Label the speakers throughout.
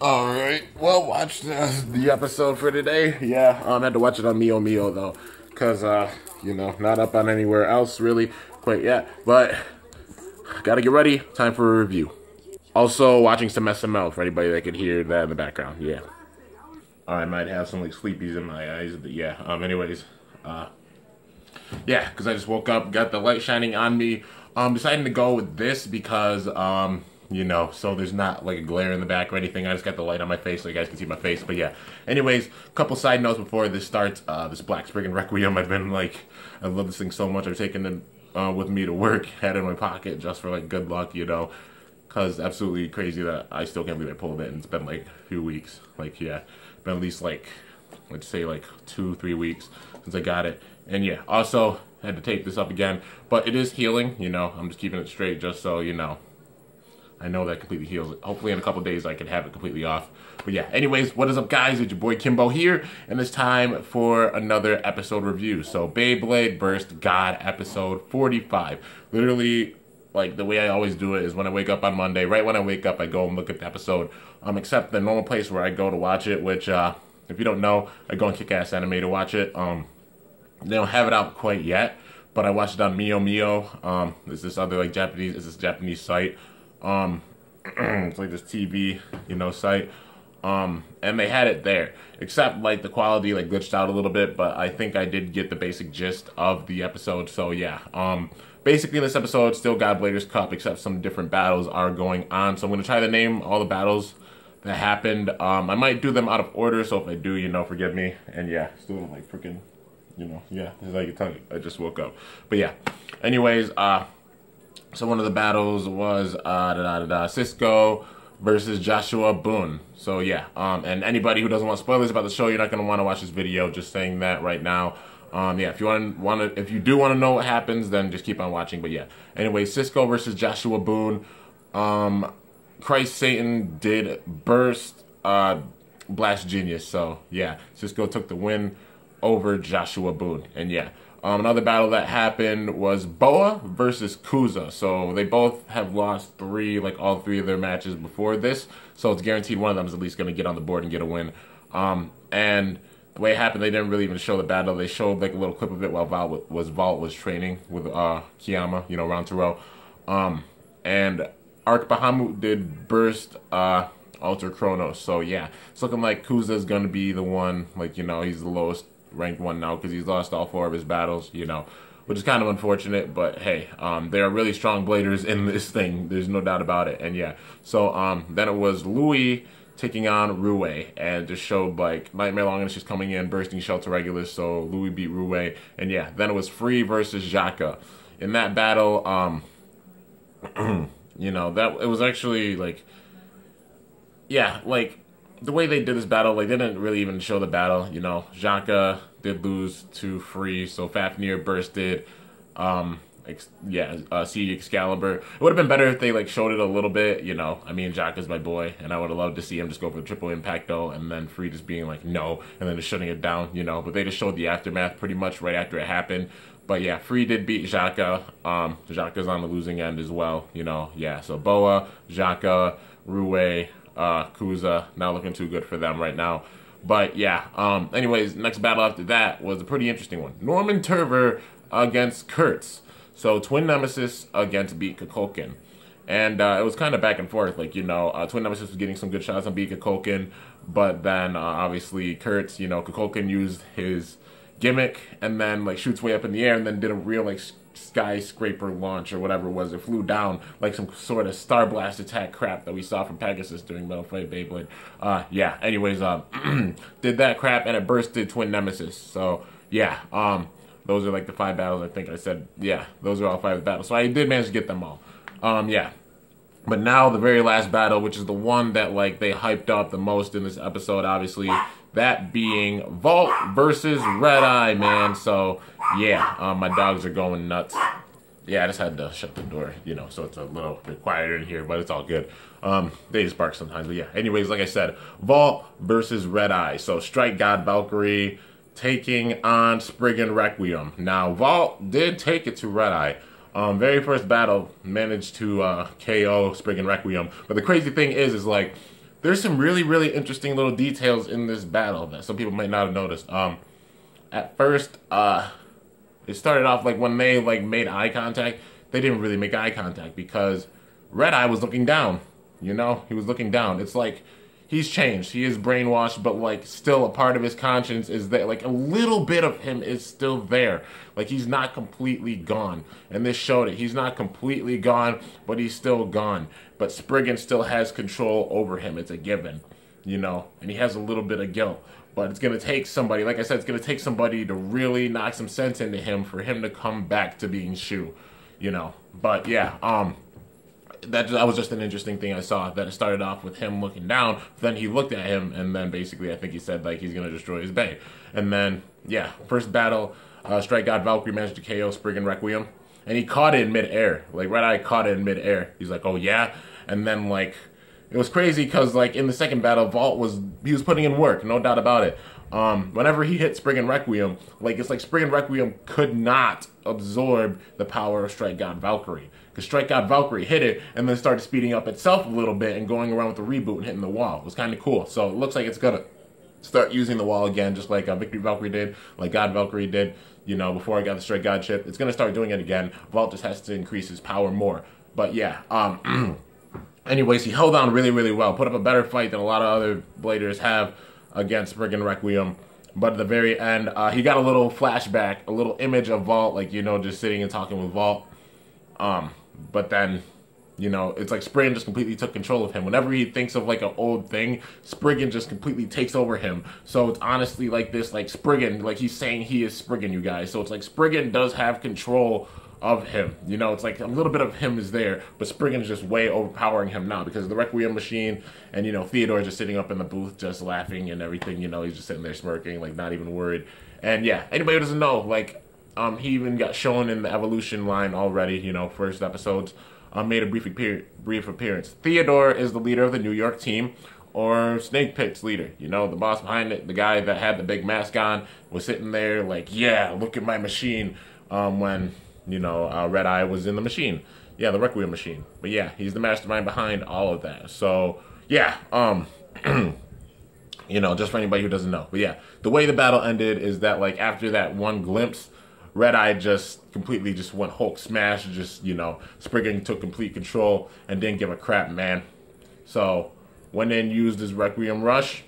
Speaker 1: Alright, well, watch the episode for today. Yeah, I had to watch it on Mio Mio, though, because, you know, not up on anywhere else, really, quite yet, but gotta get ready, time for a review. Also, watching some SML for anybody that could hear that in the background, yeah. I might have some, like, sleepies in my eyes, but yeah, anyways, yeah, because I just woke up, got the light shining on me, deciding to go with this because, you know, so there's not like a glare in the back or anything. I just got the light on my face so you guys can see my face. But yeah, anyways, couple side notes before this starts. This Black Sprig and Requiem, I love this thing so much. I've taken it with me to work, had it in my pocket just for like good luck, you know, because absolutely crazy that I still can't believe I pulled it. And it's been like a few weeks, like yeah, been at least like, let's say like 2-3 weeks since I got it. And yeah, also had to tape this up again, but it is healing, you know. I'm just keeping it straight just so you know. I know that completely heals it. Hopefully in a couple days I can have it completely off. But yeah, anyways, what is up guys? It's your boy Kimbo here, and it's time for another episode review. So Beyblade Burst God episode 45. Literally, like the way I always do it is when I wake up on Monday, right when I wake up I go and look at the episode. Except the normal place where I go to watch it, which if you don't know, I go on Kick-Ass Anime to watch it. They don't have it out quite yet, but I watched it on Mio Mio. It's this other like Japanese site. It's like this TV, you know, site. And they had it there. Except like the quality like glitched out a little bit, but I think I did get the basic gist of the episode. So yeah. Basically in this episode, still Godblader's Cup, except some different battles are going on. So I'm gonna try to name all the battles that happened. I might do them out of order, so if I do, you know, forgive me. And yeah, still like freaking, you know, yeah, it's like I just woke up. But yeah. Anyways, so one of the battles was Cisco versus Joshua Boone. So yeah, and anybody who doesn't want spoilers about the show, you're not gonna want to watch this video. Just saying that right now. Yeah, if you do want to know what happens, then just keep on watching. But yeah, anyway, Cisco versus Joshua Boone. Christ Satan did burst Blast Genius. So yeah, Cisco took the win over Joshua Boone, and yeah. Another battle that happened was Boa versus Kuza. So they both have lost all three of their matches before this. So it's guaranteed one of them is at least going to get on the board and get a win. And the way it happened, they didn't really even show the battle. They showed like a little clip of it while Vault was training with Kiyama, you know, round to row. And Arc Bahamut did burst Alter Chronos. So yeah, it's looking like Kuza's going to be the one, like, you know, he's the lowest ranked one now because he's lost all 4 of his battles, you know, which is kind of unfortunate, but hey, there are really strong bladers in this thing, there's no doubt about it. And yeah, so then it was Louis taking on Rue, and just showed like Nightmare Longinus just coming in, bursting Shelter Regulus, so Louis beat Rue. And yeah, then it was Free versus Jaka. In that battle, you know, that it was actually like, yeah, like the way they did this battle, like, they didn't really even show the battle, you know. Jaka did lose to Free, so Fafnir bursted, Siege Excalibur. It would have been better if they, like, showed it a little bit, you know. I mean, Jaka's my boy, and I would have loved to see him just go for the triple impacto, and then Free just being like, no, and then just shutting it down, you know. But they just showed the aftermath pretty much right after it happened. But yeah, Free did beat Jaka. Jaka's on the losing end as well, you know. Yeah, so Boa, Jaka, Rue, Kuza, not looking too good for them right now. But yeah, anyways, next battle after that was a pretty interesting one. Norman Turver against Kurtz. So Twin Nemesis against Beat Kukulkan. And it was kind of back and forth, like, you know, Twin Nemesis was getting some good shots on Beat Kukulkan, but then obviously Kurtz, you know, Kukulkan used his gimmick and then like shoots way up in the air and then did a real like skyscraper launch or whatever it was. It flew down like some sort of Star Blast attack crap that we saw from Pegasus during Metal Fight Beyblade. Yeah, anyways, did that crap and it bursted Twin Nemesis. So yeah, those are like the 5 battles I think I said. Yeah, those are all 5 battles. So I did manage to get them all. Yeah. But now the very last battle, which is the one that like they hyped up the most in this episode, obviously, that being Vault versus Red Eye, man. So yeah, my dogs are going nuts. Yeah, I just had to shut the door, you know, so it's a little bit quieter in here, but it's all good. They just bark sometimes, but yeah. Anyways, like I said, Vault versus Red Eye. So Strike God Valkyrie taking on Spriggan Requiem. Now, Vault did take it to Red Eye. Very first battle, managed to KO Spriggan Requiem. But the crazy thing is like, there's some really, really interesting little details in this battle that some people might not have noticed. At first, it started off like when they like made eye contact, they didn't really make eye contact because Red Eye was looking down. You know, he was looking down. It's like he's changed. He is brainwashed, but like still a part of his conscience is there. Like a little bit of him is still there. Like he's not completely gone. And this showed it. He's not completely gone, but he's still gone. But Spriggan still has control over him. It's a given, you know, and he has a little bit of guilt. But it's going to take somebody, like I said, it's going to take somebody to really knock some sense into him for him to come back to being Shu, you know. But yeah, that was just an interesting thing I saw, that it started off with him looking down, then he looked at him, and then basically I think he said like he's going to destroy his bay. And then, yeah, first battle, Strike God Valkyrie managed to KO Spriggan Requiem, and he caught it in midair. Like Red Eye caught it in midair. He's like, oh yeah? And then like, it was crazy because like in the second battle, Vault was putting in work, no doubt about it. Whenever he hit Spriggan Requiem, like it's like Spriggan Requiem could not absorb the power of Strike God Valkyrie. Because Strike God Valkyrie hit it and then started speeding up itself a little bit and going around with the reboot and hitting the wall. It was kind of cool. So it looks like it's gonna start using the wall again, just like Victory Valkyrie did, like God Valkyrie did, you know, before I got the Strike God chip. It's gonna start doing it again. Vault just has to increase his power more. But yeah, anyways, he held on really, really well. Put up a better fight than a lot of other bladers have against Spriggan Requiem. But at the very end, he got a little flashback, a little image of Vault, like, you know, just sitting and talking with Vault. But then, you know, it's like Spriggan just completely took control of him. Whenever he thinks of like an old thing, Spriggan just completely takes over him. So it's honestly like this, like Spriggan, like he's saying he is Spriggan, you guys. So it's like Spriggan does have control of him. You know, it's like a little bit of him is there, but Spriggan's just way overpowering him now because of the Requiem machine, and, you know, Theodore just sitting up in the booth just laughing and everything, you know, he's just sitting there smirking, like not even worried. And yeah, anybody who doesn't know, like, he even got shown in the Evolution line already, you know, first episodes, made a brief appearance. Theodore is the leader of the New York team, or Snake Pit's leader, you know, the boss behind it, the guy that had the big mask on, was sitting there like, yeah, look at my machine, when, you know, Red Eye was in the machine. Yeah, the Requiem machine. But yeah, he's the mastermind behind all of that. So, yeah, you know, just for anybody who doesn't know. But yeah, the way the battle ended is that, like, after that one glimpse, Red Eye just completely just went Hulk smash, just, you know, Spriggan took complete control and didn't give a crap, man. So, went in, used his Requiem Rush,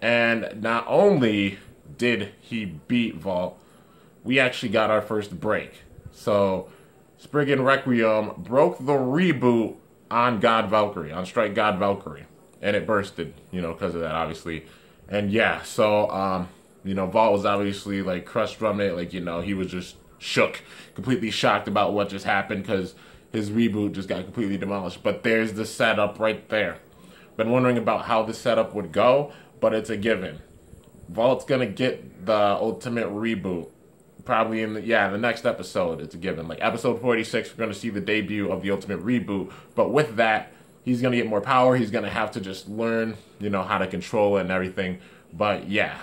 Speaker 1: and not only did he beat Vault, we actually got our first break. So, Spriggan Requiem broke the reboot on God Valkyrie, on Strike God Valkyrie. And it bursted, you know, because of that, obviously. And yeah, so, you know, Vault was obviously, like, crushed from it. Like, you know, he was just shook, completely shocked about what just happened because his reboot just got completely demolished. But there's the setup right there. Been wondering about how the setup would go, but it's a given. Vault's going to get the ultimate reboot. Probably in the, the next episode, it's a given. Like, episode 46, we're going to see the debut of the ultimate reboot. But with that, he's going to get more power. He's going to have to just learn, you know, how to control it and everything. But yeah,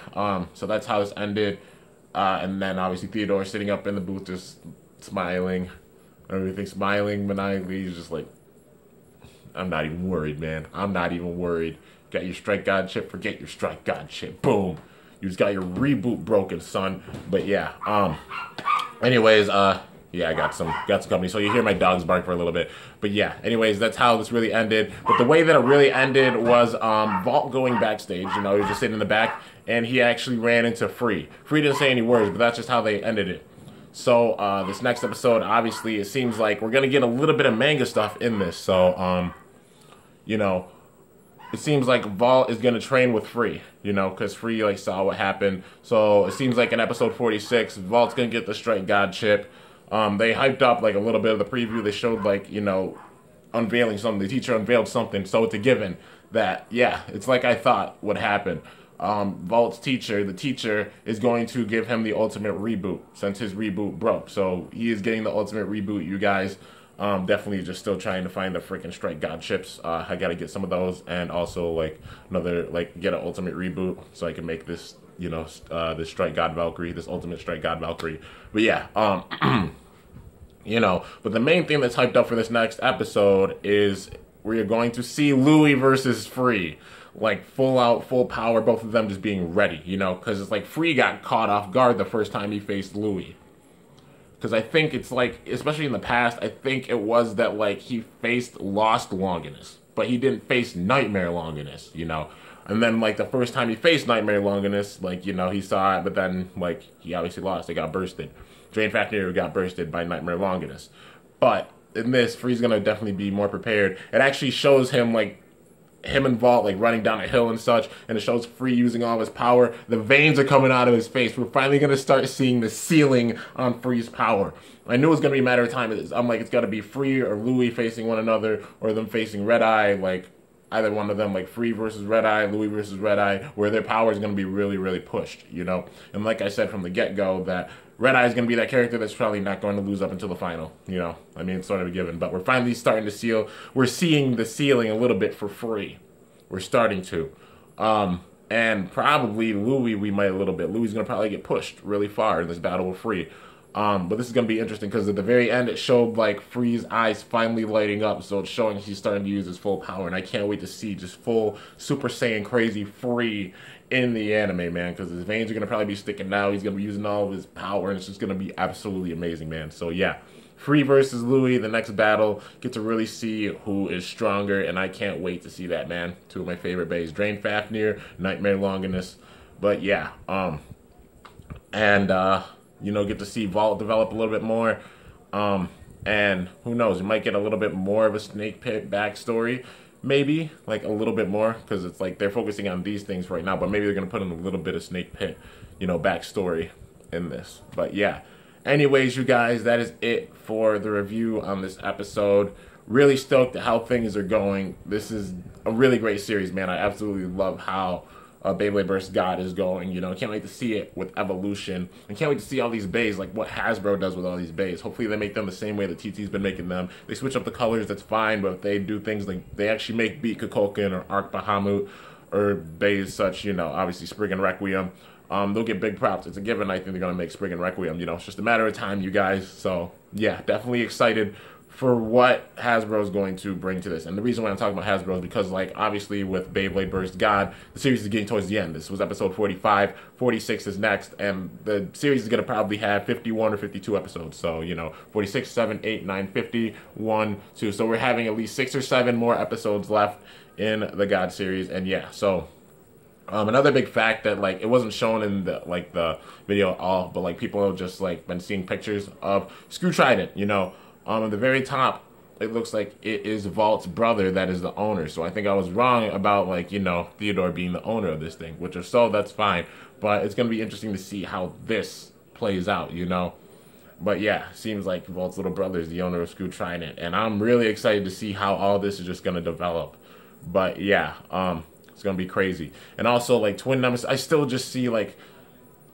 Speaker 1: so that's how this ended. And then obviously Theodore sitting up in the booth just smiling. Everything smiling maniacally. He's just like, I'm not even worried, man. I'm not even worried. Got your Strike God chip, forget your Strike God chip. Boom. You just got your reboot broken, son. But yeah, anyways, yeah, I got some company. So you hear my dogs bark for a little bit. But yeah, anyways, that's how this really ended. But the way that it really ended was Vault going backstage. You know, he was just sitting in the back, and he actually ran into Free. Free didn't say any words, but that's just how they ended it. So this next episode, obviously, it seems like we're gonna get a little bit of manga stuff in this. So you know, it seems like Vault is gonna train with Free. You know, because Free like saw what happened. So it seems like in episode 46, Vault's gonna get the Strike God chip. They hyped up like a little bit of the preview. They showed like, you know, unveiling something. The teacher unveiled something. So it's a given that, yeah, it's like I thought would happen. Vault's teacher, the teacher, is going to give him the ultimate reboot since his reboot broke. So he is getting the ultimate reboot, you guys. Definitely just still trying to find the freaking Strike God chips. I gotta get some of those, and also like another, like, get an ultimate reboot so I can make this, you know, this Strike God Valkyrie, this ultimate Strike God Valkyrie. But yeah, you know, but the main thing that's hyped up for this next episode is we're going to see Louis versus Free. Like, full out, full power, both of them just being ready, you know? Because it's like Free got caught off guard the first time he faced Louis. Because I think it's like, especially in the past, I think it was that, like, he faced Lost Longinus. But he didn't face Nightmare Longinus, you know? And then, like, the first time he faced Nightmare Longinus, like, you know, he saw it, but then, like, he obviously lost. It got bursted. Drain Fafnir got bursted by Nightmare Longinus. But in this, Free's going to definitely be more prepared. It actually shows him, like, him and Vault, like, running down a hill and such, and it shows Free using all of his power. The veins are coming out of his face. We're finally going to start seeing the ceiling on Free's power. I knew it was going to be a matter of time. I'm like, it's got to be Free or Louis facing one another, or them facing Red Eye, like, either one of them, like Free versus Red Eye, Louis versus Red Eye, where their power is going to be really, really pushed, you know? And like I said from the get-go, that Red Eye is going to be that character that's probably not going to lose up until the final, you know? I mean, it's sort of a given, but we're finally starting to seal. We're seeing the ceiling a little bit for Free. We're starting to. And probably Louis, we might a little bit. Louis is going to probably get pushed really far in this battle with Free. But this is going to be interesting because at the very end it showed like Free's eyes finally lighting up. So it's showing he's starting to use his full power. And I can't wait to see just full Super Saiyan crazy Free in the anime, man. Because his veins are going to probably be sticking out. He's going to be using all of his power. And it's just going to be absolutely amazing, man. So yeah. Free versus Louis, the next battle. Get to really see who is stronger, and I can't wait to see that, man. Two of my favorite bays. Drain Fafnir, Nightmare Longinus. But yeah, you know, get to see Vault develop a little bit more. And who knows, you might get a little bit more of a Snake Pit backstory. Maybe, like a little bit more, because it's like they're focusing on these things right now, but maybe they're going to put in a little bit of Snake Pit, you know, backstory in this. But yeah. Anyways, you guys, that is it for the review on this episode. Really stoked at how things are going. This is a really great series, man. I absolutely love how Beyblade vs. God is going. You know, can't wait to see it with Evolution. And can't wait to see all these bays, like what Hasbro does with all these bays. Hopefully they make them the same way that TT's been making them. They switch up the colors, that's fine, but if they do things like they actually make Beat Kukulkan or Arc Bahamut or bays such, you know, obviously Sprig and Requiem, they'll get big props. It's a given. I think they're going to make Sprig and Requiem. You know, it's just a matter of time, you guys. So, yeah, definitely excited for what Hasbro is going to bring to this. And the reason why I'm talking about Hasbro is because, like, obviously with Beyblade vs. God, the series is getting towards the end. This was episode 45. 46 is next. And the series is going to probably have 51 or 52 episodes. So, you know, 46, 7, 8, 9, 50, 1, 2. So we're having at least 6 or 7 more episodes left in the God series. And, yeah, so another big fact that, like, it wasn't shown in the, like, the video at all, but, like, people have just, like, been seeing pictures of Screw Trident, you know. At the very top, it looks like it is Vault's brother that is the owner. So I think I was wrong about, like, you know, Theodore being the owner of this thing, which if so, that's fine. But it's going to be interesting to see how this plays out, you know. But yeah, seems like Vault's little brother is the owner of Screw Trident. And I'm really excited to see how all this is just going to develop. But yeah, it's going to be crazy. And also, like, Twin Nemesis, I still just see, like,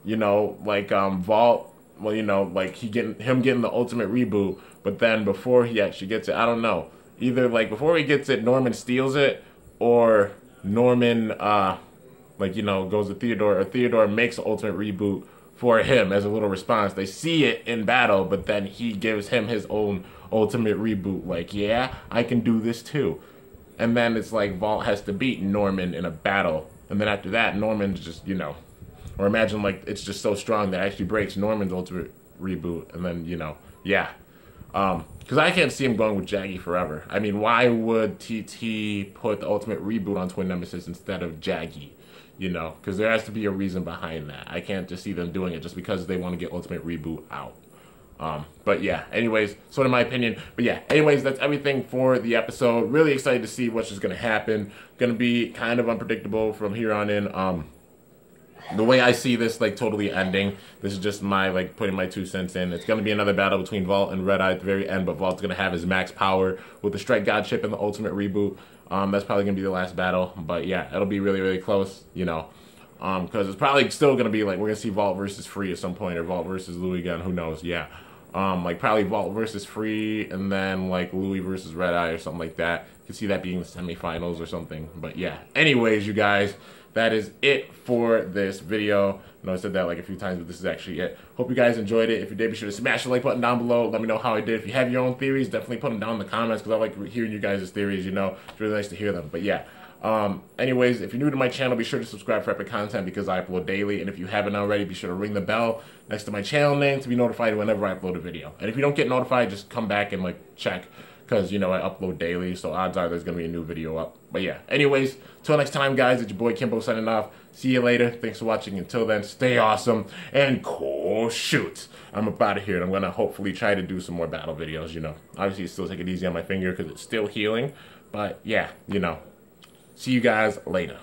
Speaker 1: you know, like, Vault, well, you know, like, him getting the ultimate reboot, but then before he actually gets it, I don't know. Either, like, before he gets it, Norman steals it, or Norman, like, you know, goes to Theodore, or Theodore makes an ultimate reboot for him as a little response. They see it in battle, but then he gives him his own ultimate reboot. Like, yeah, I can do this too. And then it's like Vault has to beat Norman in a battle. And then after that, Norman's just, you know, or imagine, like, it's just so strong that it actually breaks Norman's ultimate reboot. And then, you know, yeah. Because I can't see him going with Jaggy forever. I mean, why would TT put the ultimate reboot on Twin Nemesis instead of Jaggy? You know, because there has to be a reason behind that. I can't just see them doing it just because they want to get ultimate reboot out. But yeah, anyways, sort of my opinion. But yeah, anyways, that's everything for the episode. Really excited to see what's just going to happen. Going to be kind of unpredictable from here on in. The way I see this, like, totally ending, this is just my, like, putting my 2 cents in. It's going to be another battle between Vault and Red Eye at the very end, but Vault's going to have his max power with the Strike God chip and the ultimate reboot. That's probably going to be the last battle. But yeah, it'll be really, really close, you know. Because it's probably still going to be, like, we're going to see Vault versus Free at some point, or Vault versus Louis again, who knows, yeah. Like, probably Vault versus Free, and then, like, Louis versus Red Eye or something like that. You can see that being the semifinals or something. But yeah, anyways, you guys, that is it for this video. I know I said that like a few times, but this is actually it. Hope you guys enjoyed it. If you did, be sure to smash the like button down below. Let me know how I did. If you have your own theories, definitely put them down in the comments, because I like hearing you guys' theories, you know. It's really nice to hear them. But yeah. Anyways, if you're new to my channel, be sure to subscribe for epic content, because I upload daily. And if you haven't already, be sure to ring the bell next to my channel name to be notified whenever I upload a video. And if you don't get notified, just come back and like check, because you know I upload daily, so odds are there's gonna be a new video up. But yeah, anyways, till next time, guys, it's your boy Kimbo signing off. See you later. Thanks for watching. Until then, stay awesome and cool shoot. I'm up out of here, and I'm gonna hopefully try to do some more battle videos. You know, obviously still take it easy on my finger because it's still healing. But yeah, you know. See you guys later.